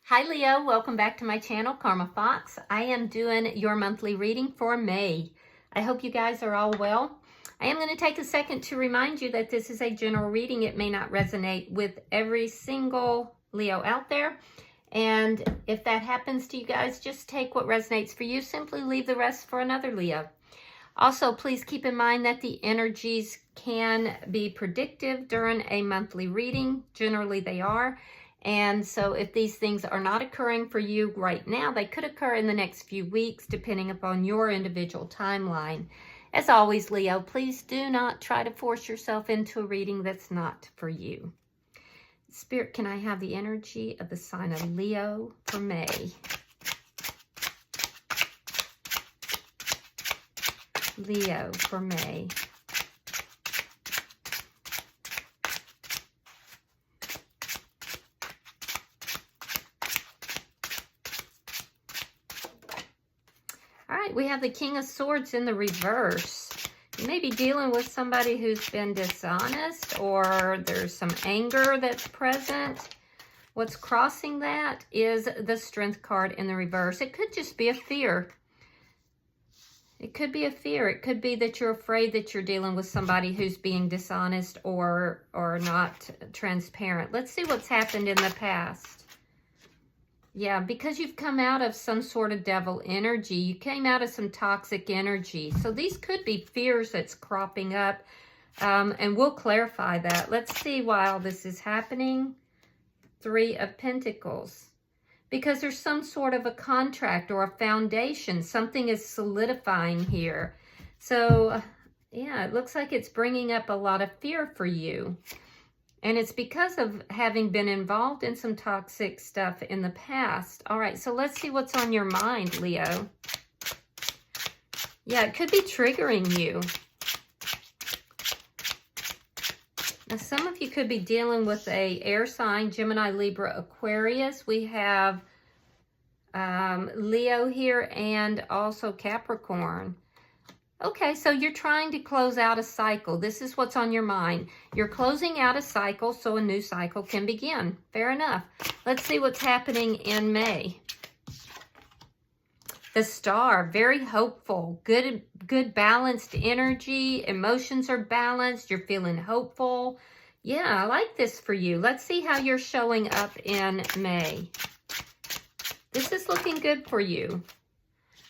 Hi Leo, welcome back to my channel, Karma Fox. I am doing your monthly reading for May. I hope you guys are all well. I am going to take a second to remind you that this is a general reading. It may not resonate with every single Leo out there. And if that happens to you guys, just take what resonates for you. Simply leave the rest for another Leo. Also, please keep in mind that the energies can be predictive during a monthly reading. Generally, they are. And so if these things are not occurring for you right now, they could occur in the next few weeks, depending upon your individual timeline. As always, Leo, please do not try to force yourself into a reading that's not for you. Spirit, can I have the energy of the sign of Leo for May? Leo for May. All right, we have the King of Swords in the reverse. You may be dealing with somebody who's been dishonest, or there's some anger that's present. What's crossing that is the Strength card in the reverse. It could just be a fear. It could be a fear. It could be that you're afraid that you're dealing with somebody who's being dishonest or not transparent. Let's see what's happened in the past. Yeah, because you've come out of some sort of devil energy. You came out of some toxic energy. So these could be fears that's cropping up. And we'll clarify that. Let's see why all this is happening. 3 of Pentacles. Because there's some sort of a contract or a foundation. Something is solidifying here. So, yeah, it looks like it's bringing up a lot of fear for you. And it's because of having been involved in some toxic stuff in the past. All right, so let's see what's on your mind, Leo. Yeah, it could be triggering you. Now, some of you could be dealing with a air sign, Gemini, Libra, Aquarius. We have Leo here and also Capricorn. Okay, so you're trying to close out a cycle. This is what's on your mind. You're closing out a cycle so a new cycle can begin. Fair enough. Let's see what's happening in May. The Star, very hopeful, good balanced energy. Emotions are balanced. You're feeling hopeful. Yeah, I like this for you. Let's see how you're showing up in May. This is looking good for you.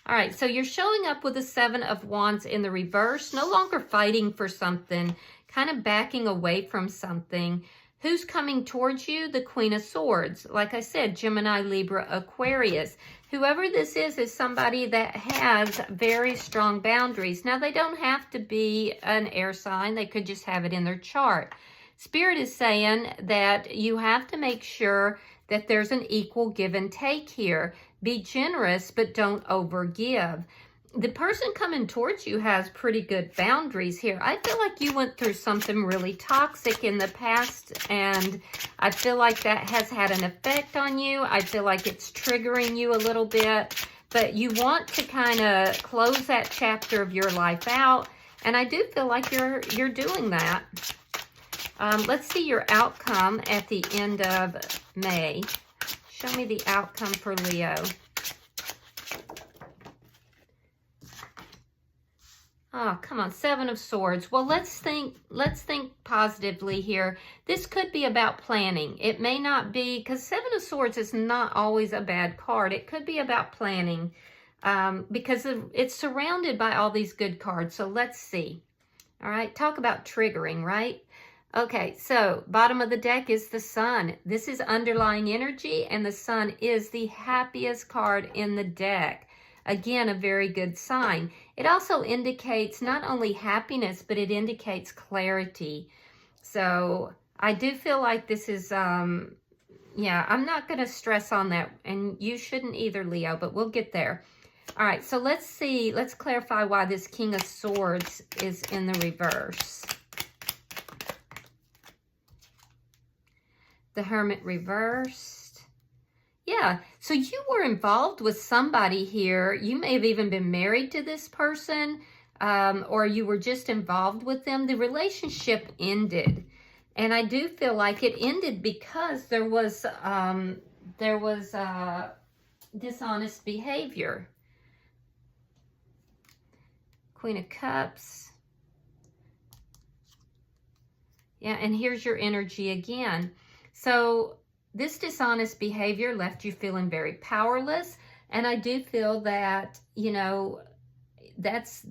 All right, so you're showing up with the 7 of Wands in the reverse, no longer fighting for something, kind of backing away from something. Who's coming towards you? The Queen of Swords. Like I said, Gemini, Libra, Aquarius. Whoever this is somebody that has very strong boundaries. Now, they don't have to be an air sign. They could just have it in their chart. Spirit is saying that you have to make sure that there's an equal give and take here. Be generous, but don't overgive. The person coming towards you has pretty good boundaries here. I feel like you went through something really toxic in the past, and I feel like that has had an effect on you. I feel like it's triggering you a little bit, but you want to kind of close that chapter of your life out, and I do feel like you're doing that. Let's see your outcome at the end of May. Show me the outcome for Leo. Oh, come on, 7 of Swords. Well, let's think positively here. This could be about planning. It may not be, because 7 of Swords is not always a bad card. It could be about planning because it's surrounded by all these good cards. So let's see. All right, talk about triggering, right? Okay, so bottom of the deck is the Sun. This is underlying energy, and the Sun is the happiest card in the deck. Again, a very good sign. It also indicates not only happiness, but it indicates clarity. So I do feel like this is, yeah, I'm not going to stress on that, and you shouldn't either, Leo, but we'll get there. All right, so let's see. Let's clarify why this King of Swords is in the reverse. The Hermit reversed. Yeah, so you were involved with somebody here. You may have even been married to this person, or you were just involved with them. The relationship ended. And I do feel like it ended because there was there was dishonest behavior. Queen of Cups. Yeah, and here's your energy again. So this dishonest behavior left you feeling very powerless. And I do feel that, you know, that's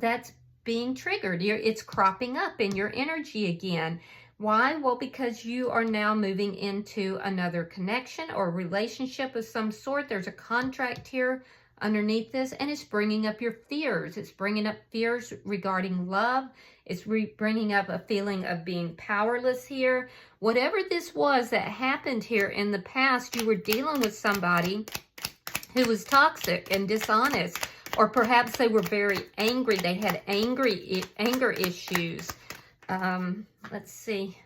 being triggered. It's cropping up in your energy again. Why? Well, because you are now moving into another connection or relationship of some sort. There's a contract here underneath this, and it's bringing up your fears. It's bringing up fears regarding love. It's bringing up a feeling of being powerless here. Whatever this was that happened here in the past, you were dealing with somebody who was toxic and dishonest, or perhaps they were very angry. They had anger issues. Let's see.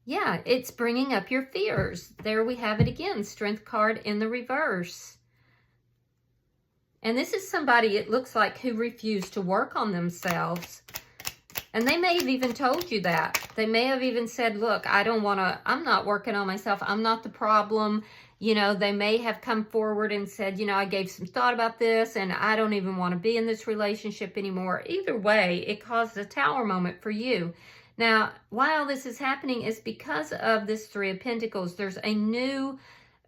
Yeah, it's bringing up your fears. There we have it again. Strength card in the reverse. And this is somebody, it looks like, who refused to work on themselves. And they may have even told you that. They may have even said, look, I'm not working on myself. I'm not the problem. You know, they may have come forward and said, you know, I gave some thought about this and I don't even want to be in this relationship anymore. Either way, it caused a Tower moment for you. Now, why all this is happening is because of this Three of Pentacles. There's a new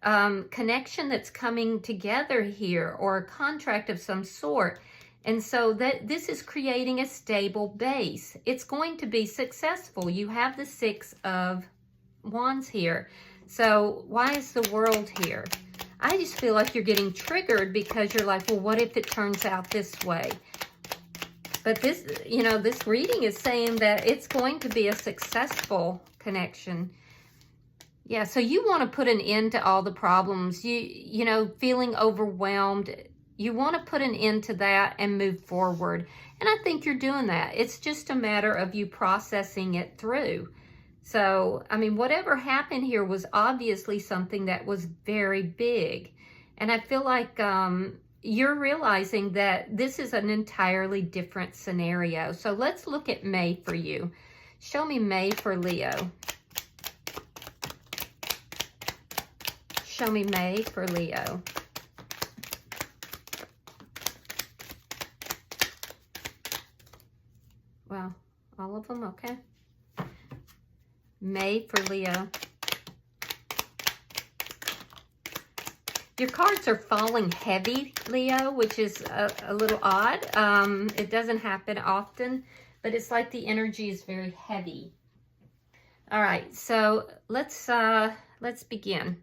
connection that's coming together here, or a contract of some sort. And so that this is creating a stable base. It's going to be successful. You have the Six of Wands here. So why is the World here? I just feel like you're getting triggered because you're like, well, what if it turns out this way? But this, you know, this reading is saying that it's going to be a successful connection. Yeah, so you want to put an end to all the problems. You know, feeling overwhelmed. You want to put an end to that and move forward. And I think you're doing that. It's just a matter of you processing it through. So, I mean, whatever happened here was obviously something that was very big. And I feel like you're realizing that this is an entirely different scenario. So let's look at May for you. Show me May for Leo. Show me May for Leo. Well, all of them, okay. May for Leo. Your cards are falling heavy, Leo, which is a little odd. It doesn't happen often, but it's like the energy is very heavy. All right, so let's begin.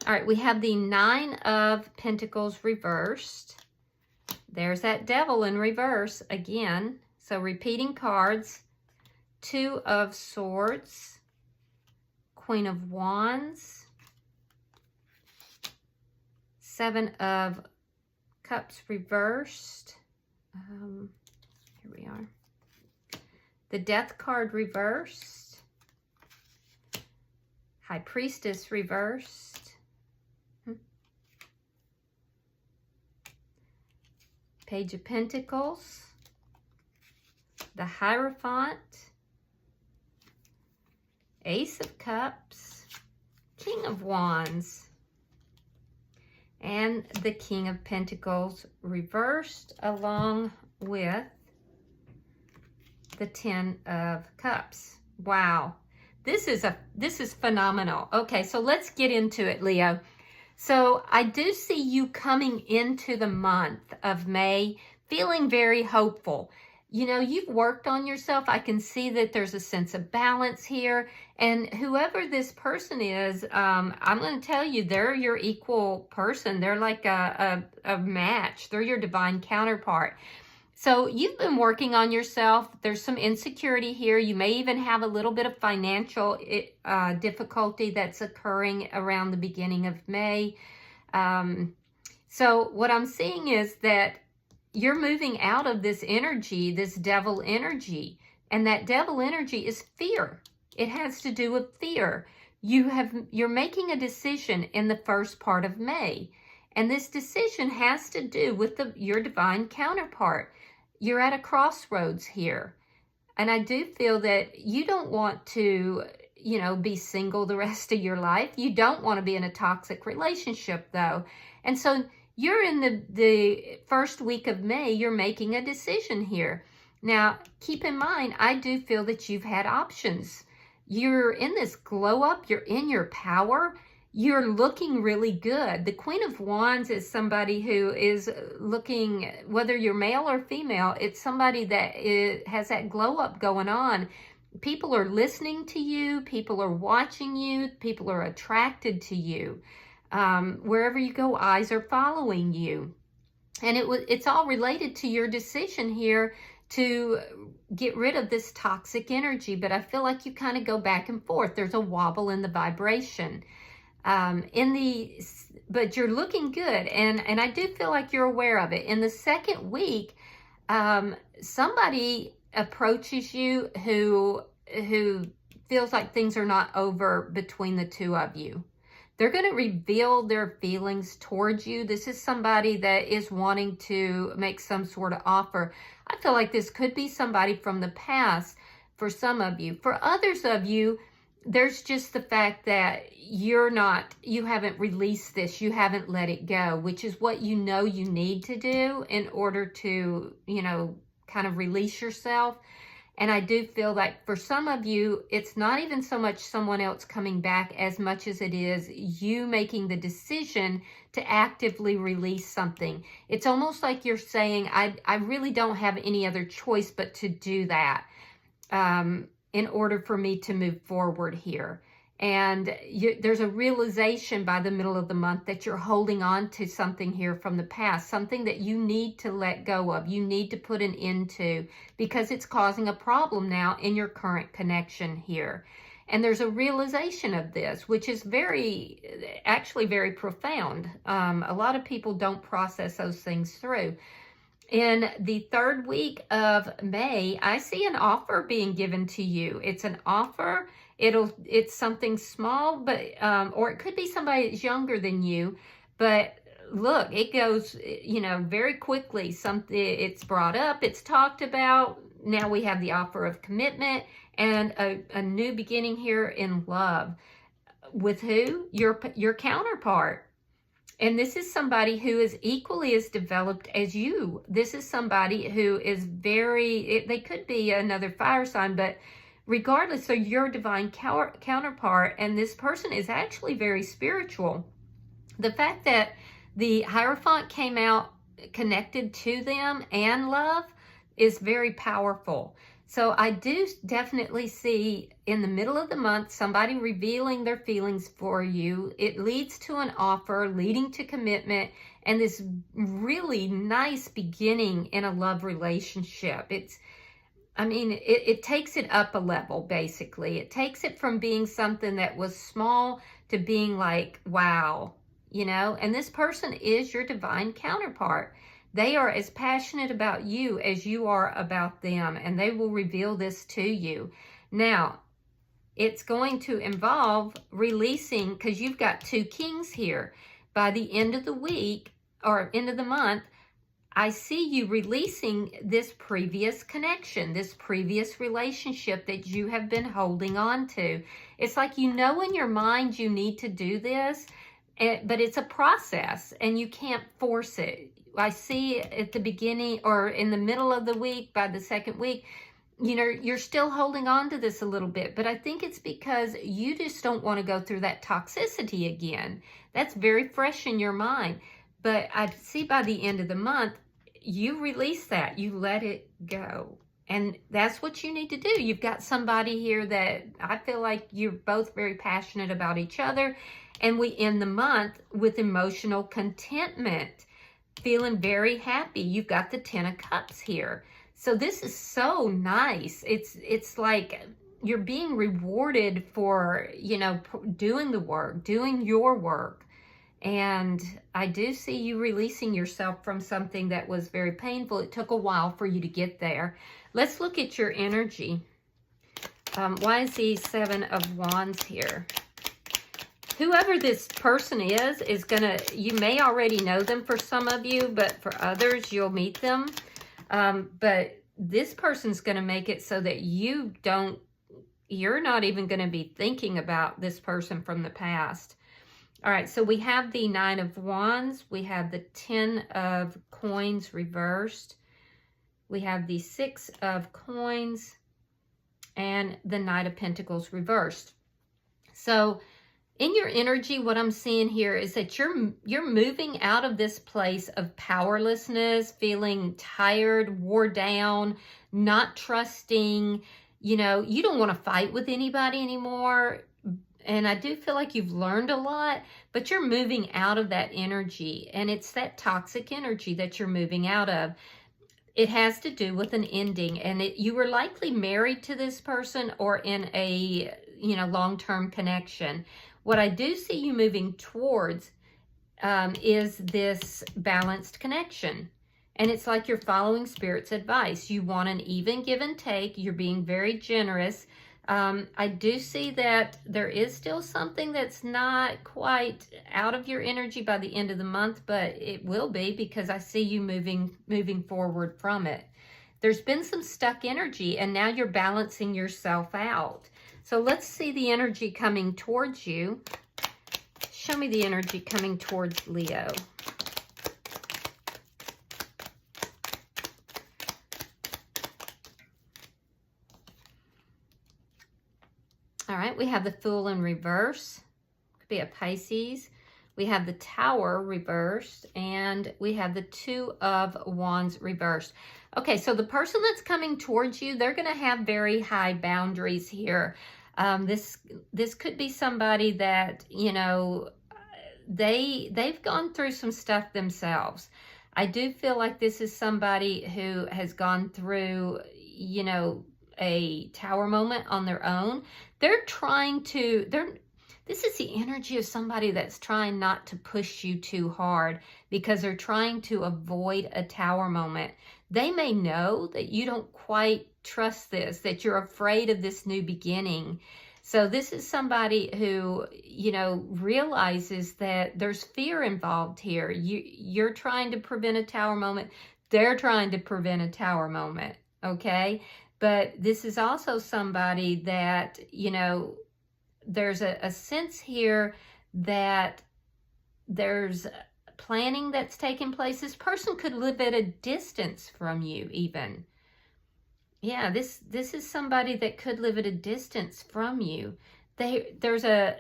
All right, we have the Nine of Pentacles reversed. There's that Devil in reverse again. So repeating cards. Two of Swords, Queen of Wands, Seven of Cups reversed. Here we are. The Death card reversed. High Priestess reversed. Page of Pentacles. The Hierophant. Ace of Cups, King of Wands, and the King of Pentacles reversed, along with the Ten of Cups. Wow, this is phenomenal. Okay, so let's get into it, Leo. So I do see you coming into the month of May feeling very hopeful. You know, you've worked on yourself. I can see that there's a sense of balance here. And whoever this person is, I'm going to tell you, they're your equal person. They're like a match. They're your divine counterpart. So you've been working on yourself. There's some insecurity here. You may even have a little bit of financial difficulty that's occurring around the beginning of May. So what I'm seeing is that you're moving out of this energy, this Devil energy. And that Devil energy is fear. It has to do with fear. You're making a decision in the first part of May. And this decision has to do with your divine counterpart. You're at a crossroads here. And I do feel that you don't want to, you know, be single the rest of your life. You don't want to be in a toxic relationship, though. And so you're in the first week of May, you're making a decision here. Now, keep in mind, I do feel that you've had options. You're in this glow up, you're in your power, you're looking really good. The Queen of Wands is somebody who is looking, whether you're male or female, it's somebody that has that glow up going on. People are listening to you, people are watching you, people are attracted to you. Wherever you go, eyes are following you. And it's all related to your decision here to get rid of this toxic energy. But I feel like you kind of go back and forth. There's a wobble in the vibration. But you're looking good. And I do feel like you're aware of it. In the second week, somebody approaches you who feels like things are not over between the two of you. They're going to reveal their feelings towards you. This is somebody that is wanting to make some sort of offer. I feel like this could be somebody from the past for some of you. For others of you, there's just the fact that you haven't released this, you haven't let it go, which is what you know you need to do in order to, you know, kind of release yourself. And I do feel like for some of you, it's not even so much someone else coming back as much as it is you making the decision to actively release something. It's almost like you're saying, I really don't have any other choice but to do that in order for me to move forward here. And there's a realization by the middle of the month that you're holding on to something here from the past, something that you need to let go of, you need to put an end to, because it's causing a problem now in your current connection here. And there's a realization of this, which is actually very profound. A lot of people don't process those things through. In the third week of May, I see an offer being given to you. It's an offer. It's something small, but or it could be somebody that's younger than you. But look, it goes, you know, very quickly. It's brought up, it's talked about. Now we have the offer of commitment and a new beginning here in love. With who? Your counterpart. And this is somebody who is equally as developed as you. This is somebody who is they could be another fire sign, but regardless, so your divine counterpart, and this person is actually very spiritual. The fact that the Hierophant came out connected to them and love is very powerful. So I do definitely see in the middle of the month, somebody revealing their feelings for you. It leads to an offer, leading to commitment, and this really nice beginning in a love relationship. It takes it up a level, basically. It takes it from being something that was small to being like, wow, you know, and this person is your divine counterpart. They are as passionate about you as you are about them, and they will reveal this to you. Now, it's going to involve releasing, because you've got two kings here. By the end of the week, or end of the month, I see you releasing this previous connection, this previous relationship that you have been holding on to. It's like you know in your mind you need to do this, but it's a process and you can't force it. I see at the beginning or in the middle of the week, by the second week, you know, you're still holding on to this a little bit, but I think it's because you just don't want to go through that toxicity again. That's very fresh in your mind. But I see by the end of the month, you release that, you let it go. And that's what you need to do. You've got somebody here that I feel like you're both very passionate about each other. And we end the month with emotional contentment, feeling very happy. You've got the 10 of Cups here. So this is so nice. It's like you're being rewarded for, you know, doing the work, doing your work. And I do see you releasing yourself from something that was very painful. It took a while for you to get there. Let's look at your energy. Why is the 7 of Wands here? Whoever this person is gonna, you may already know them for some of you, but for others, you'll meet them. But this person's gonna make it so that you don't you're not even going to be thinking about this person from the past. All right, so we have the Nine of Wands. We have the Ten of Coins reversed. We have the Six of Coins and the Knight of Pentacles reversed. So in your energy, what I'm seeing here is that you're moving out of this place of powerlessness, feeling tired, wore down, not trusting. You know, you don't want to fight with anybody anymore. And I do feel like you've learned a lot, but you're moving out of that energy. And it's that toxic energy that you're moving out of. It has to do with an ending. And you were likely married to this person or in a, long-term connection. What I do see you moving towards is this balanced connection. And it's like you're following Spirit's advice. You want an even give and take. You're being very generous. I do see that there is still something that's not quite out of your energy by the end of the month, but it will be, because I see you moving forward from it. There's been some stuck energy, and now you're balancing yourself out. So let's see the energy coming towards you. Show me the energy coming towards Leo. All right, we have the Fool in reverse. Could be a Pisces. We have the Tower reversed, and we have the Two of Wands reversed. Okay, so the person that's coming towards you, they're going to have very high boundaries here. This could be somebody that, they've gone through some stuff themselves. I do feel like this is somebody who has gone through, a tower moment on their own. This is the energy of somebody that's trying not to push you too hard because they're trying to avoid a tower moment. They may know that you don't quite trust this, that you're afraid of this new beginning. So this is somebody who, realizes that there's fear involved here. You're trying to prevent a tower moment. They're trying to prevent a tower moment, okay? But this is also somebody that, there's a sense here that there's planning that's taking place. This person could live at a distance from you even. Yeah, this is somebody that could live at a distance from you. There's a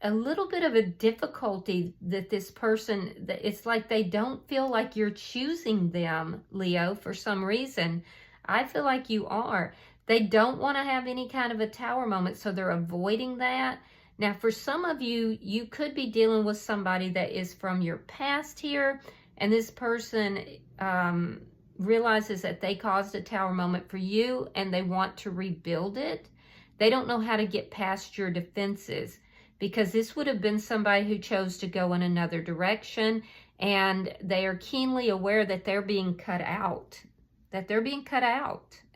little bit of a difficulty that this person, that it's like they don't feel like you're choosing them, Leo, for some reason. I feel like you are. They don't want to have any kind of a tower moment, so they're avoiding that. Now, for some of you, you could be dealing with somebody that is from your past here, and this person realizes that they caused a tower moment for you, and they want to rebuild it. They don't know how to get past your defenses, because this would have been somebody who chose to go in another direction, and they are keenly aware that they're being cut out.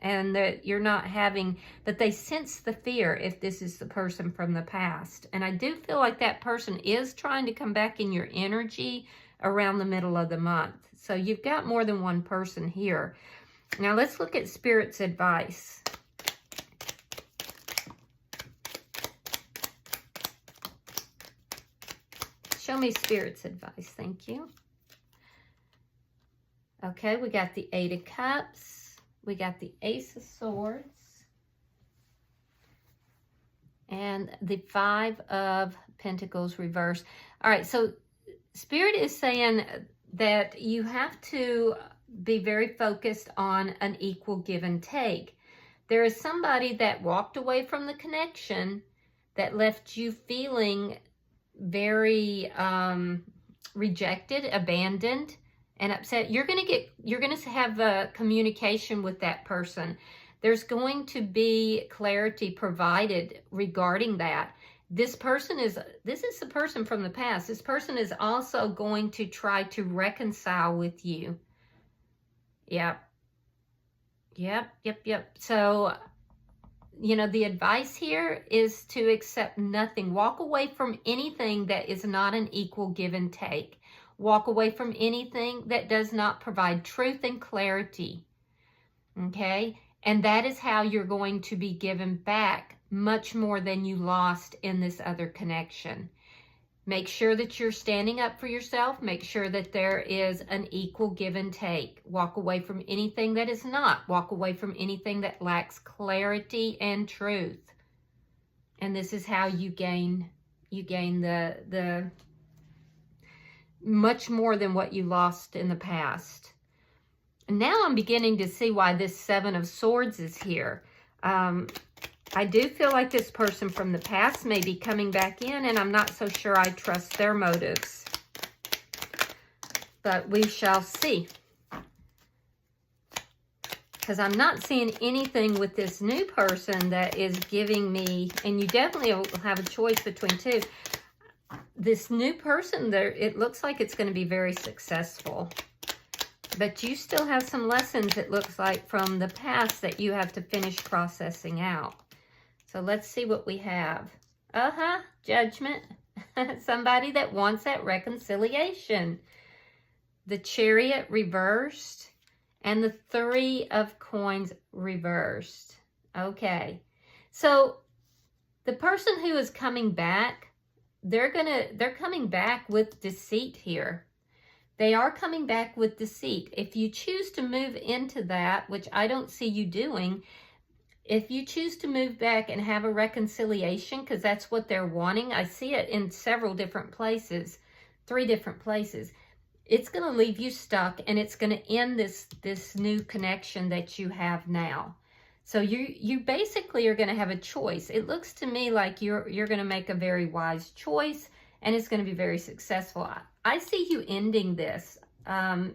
And that you're not having, but they sense the fear if this is the person from the past. And I do feel like that person is trying to come back in your energy around the middle of the month. So you've got more than one person here. Now let's look at Spirit's advice. Show me Spirit's advice, thank you. Okay, we got the Eight of Cups. We got the Ace of Swords. And the Five of Pentacles reversed. All right, so Spirit is saying that you have to be very focused on an equal give and take. There is somebody that walked away from the connection that left you feeling very rejected, abandoned, and upset. You're going to have a communication with that person. There's going to be clarity provided regarding that. This is the person from the past. This person is also going to try to reconcile with you. Yep. So, the advice here is to accept nothing. Walk away from anything that is not an equal give and take. Walk away from anything that does not provide truth and clarity. Okay? And that is how you're going to be given back much more than you lost in this other connection. Make sure that you're standing up for yourself. Make sure that there is an equal give and take. Walk away from anything that is not. Walk away from anything that lacks clarity and truth. And this is how you gain the much more than what you lost in the past. And now I'm beginning to see why this Seven of Swords is here. I do feel like this person from the past may be coming back in, and I'm not so sure I trust their motives. But we shall see. Because I'm not seeing anything with this new person that is giving me, and you definitely will have a choice between two. This new person, there, it looks like it's going to be very successful. But you still have some lessons, it looks like, from the past that you have to finish processing out. So let's see what we have. Judgment. Somebody that wants that reconciliation. The Chariot reversed. And the Three of Coins reversed. Okay. So the person who is coming back, they're coming back with deceit here. They are coming back with deceit. If you choose to move into that, which I don't see you doing, if you choose to move back and have a reconciliation, because that's what they're wanting, I see it in several different places, 3 different places, it's going to leave you stuck, and it's going to end this new connection that you have now. So you basically are going to have a choice. It looks to me like you're going to make a very wise choice, and it's going to be very successful. I see you ending this,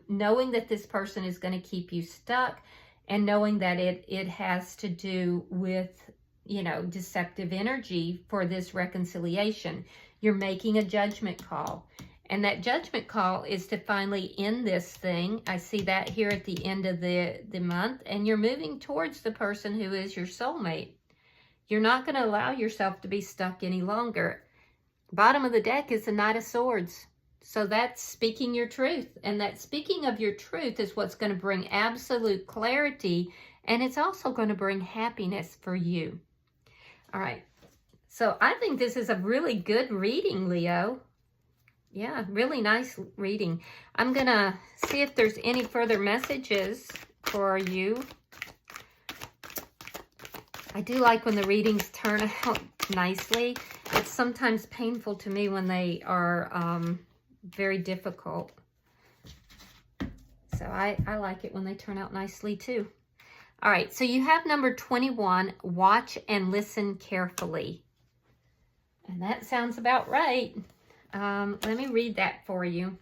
knowing that this person is going to keep you stuck, and knowing that it has to do with, you know, deceptive energy for this reconciliation. You're making a judgment call. And that judgment call is to finally end this thing. I see that here at the end of the month. And you're moving towards the person who is your soulmate. You're not going to allow yourself to be stuck any longer. Bottom of the deck is the Knight of Swords. So that's speaking your truth. And that speaking of your truth is what's going to bring absolute clarity. And it's also going to bring happiness for you. All right. So I think this is a really good reading, Leo. Yeah, really nice reading. I'm going to see if there's any further messages for you. I do like when the readings turn out nicely. It's sometimes painful to me when they are very difficult. So I like it when they turn out nicely too. All right, so you have number 21, watch and listen carefully. And that sounds about right. Let me read that for you.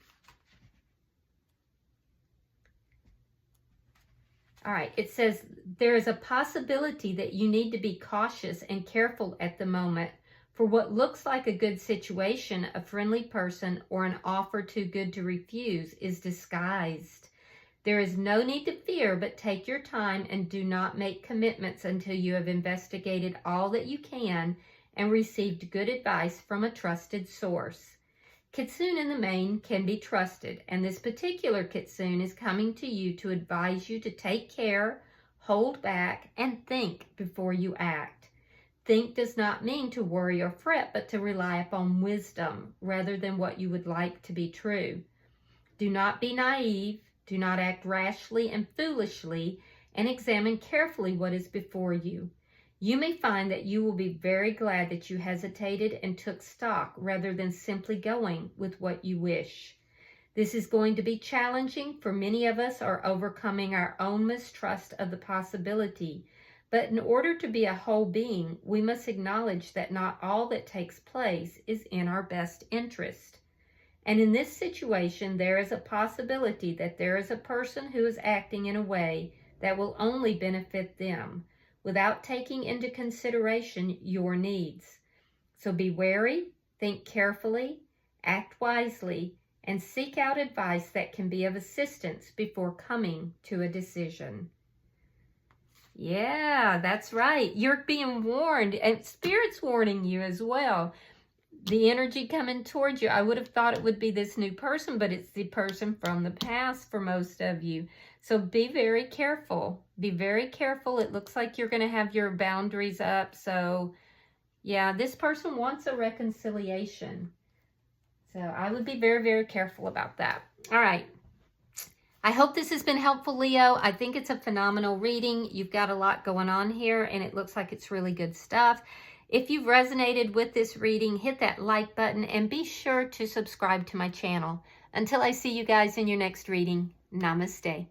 All right, it says, there is a possibility that you need to be cautious and careful at the moment. For what looks like a good situation, a friendly person, or an offer too good to refuse is disguised. There is no need to fear, but take your time and do not make commitments until you have investigated all that you can and received good advice from a trusted source. Kitsune in the main can be trusted, and this particular Kitsune is coming to you to advise you to take care, hold back, and think before you act. Think does not mean to worry or fret, but to rely upon wisdom rather than what you would like to be true. Do not be naive, do not act rashly and foolishly, and examine carefully what is before you. You may find that you will be very glad that you hesitated and took stock rather than simply going with what you wish. This is going to be challenging, for many of us are overcoming our own mistrust of the possibility. But in order to be a whole being, we must acknowledge that not all that takes place is in our best interest. And in this situation, there is a possibility that there is a person who is acting in a way that will only benefit them, without taking into consideration your needs. So be wary, think carefully, act wisely, and seek out advice that can be of assistance before coming to a decision. Yeah, that's right. You're being warned, and Spirit's warning you as well. The energy coming towards you, I would have thought it would be this new person, but it's the person from the past for most of you. So be very careful. Be very careful. It looks like you're going to have your boundaries up. So Yeah, this person wants a reconciliation. So I would be very, very careful about that. All right. I hope this has been helpful, Leo. I think it's a phenomenal reading. You've got a lot going on here, and it looks like it's really good stuff. If you've resonated with this reading, hit that like button and be sure to subscribe to my channel. Until I see you guys in your next reading, namaste.